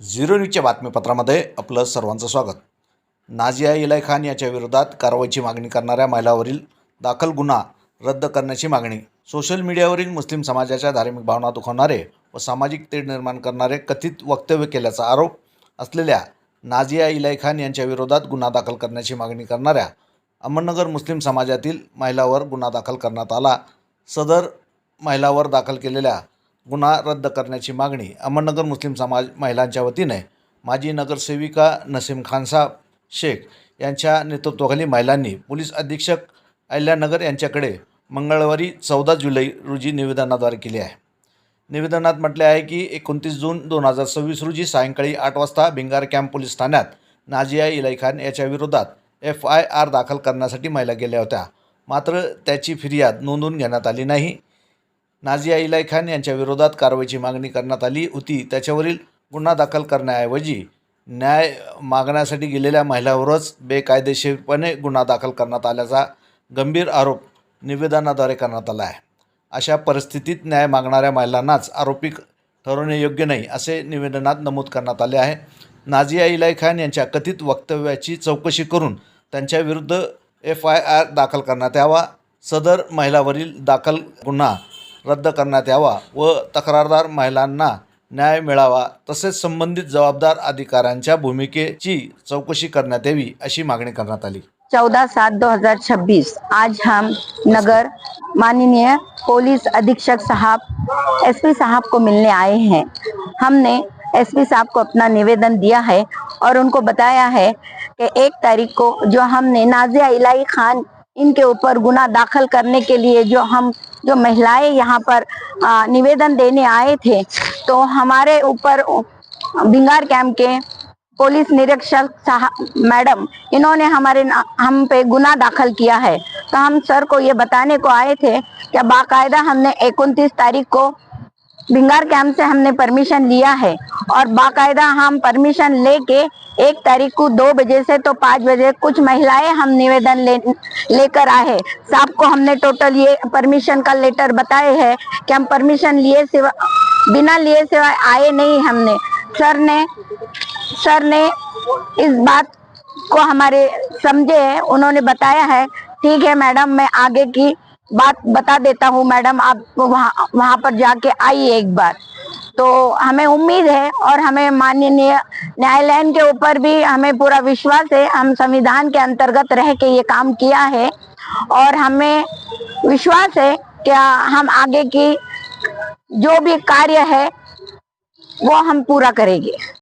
Zero न्यूजच्या बातमीपत्रामध्ये आपलं सर्वांचं स्वागत। नाझिया इलाई खान याच्या विरोधात कारवाईची मागणी करणाऱ्या महिलावरील दाखल गुन्हा रद्द करण्याची मागणी। सोशल मीडियावरील मुस्लिम समाजाच्या धार्मिक भावना दुखावणारे व सामाजिक तेढ निर्माण करणारे कथित वक्तव्य केल्याचा आरोप असलेल्या नाझिया इलाई खान यांच्या विरोधात गुन्हा दाखल करण्याची मागणी करणाऱ्या अहमदनगर मुस्लिम समाजातील महिलावर गुन्हा दाखल करण्यात आला। सदर महिलावर दाखल केलेल्या गुन्हा रद्द करण्याची मागणी अहमदनगर मुस्लिम समाज महिलांच्या वतीने माजी नगरसेविका नसीम खानसाब शेख यांच्या नेतृत्वाखाली महिलांनी पोलीस अधीक्षक अहिल्यानगर यांच्याकडे मंगळवारी 14 जुलै रोजी निवेदनाद्वारे केली आहे। निवेदनात म्हटले आहे की 29 जून 2026 रोजी सायंकाळी 8 वाजता भिंगार कॅम्प पोलीस ठाण्यात नाझिया इलाई खान याच्या विरोधात FIR दाखल करण्यासाठी महिला गेल्या होत्या, मात्र त्याची फिर्याद नोंदवून घेण्यात आली नाही। नाझिया इलाई खान यांच्या विरोधात कारवाईची मागणी करण्यात आली होती, त्याच्यावरील गुन्हा दाखल करण्याऐवजी न्याय मागण्यासाठी गेलेल्या महिलांवरच बेकायदेशीरपणे गुन्हा दाखल करण्यात आल्याचा गंभीर आरोप निवेदनाद्वारे करण्यात आला आहे। अशा परिस्थितीत न्याय मागणाऱ्या महिलांनाच आरोपी ठरवणे योग्य नाही असे निवेदनात नमूद करण्यात आले आहे। नाझिया इलाई खान यांच्या कथित वक्तव्याची चौकशी करून त्यांच्या विरुद्ध FIR दाखल करण्यात यावा, सदर महिलावरील दाखल गुन्हा रद्द करण्यात यावा व तक्रारदार महिलांना न्याय मिळावा, तसेच संबंधित जबाबदार अधिकाऱ्यांच्या भूमिकेची चौकशी करण्यात यावी अशी मागणी करण्यात आली। 14/7/2026 आज हम नगर माननीय पुलिस अधीक्षक साहब SP साहब को मिलने आए हैं। हमने SP साहब को अपना निवेदन दिया है और उनको बताया है कि 1 तारीख को जो हमने नाज़िया इलाई खान इनके ऊपर गुना दाखिल करने के लिए जो महिलाएं यहाँ पर निवेदन देने आए थे, तो हमारे ऊपर भिंगार कैंप के पुलिस निरीक्षक साहब मैडम इन्होंने हम पे गुना दाखिल किया है। तो हम सर को ये बताने को आए थे कि बाकायदा हमने 29 तारीख को भिंगार कैंप से हमने परमिशन लिया है और बाकायदा हम परमिशन लेके 1 तारीख को 2 बजे से तो 5 बजे कुछ महिलाएं हम निवेदन लेकर आए। साहब को हमने टोटल ये परमिशन का लेटर बताए है कि हम परमिशन बिना लिए सिवाय आए नहीं। हमने सर ने इस बात को हमारे समझे है, उन्होंने बताया है ठीक है मैडम, मैं आगे की बात बता देता हूँ मैडम, आप वहाँ पर जाके आइए एक बार। तो हमें उम्मीद है और हमें माननीय न्यायालय के ऊपर भी हमें पूरा विश्वास है। हम संविधान के अंतर्गत रह के ये काम किया है और हमें विश्वास है कि हम आगे की जो भी कार्य है वो हम पूरा करेंगे।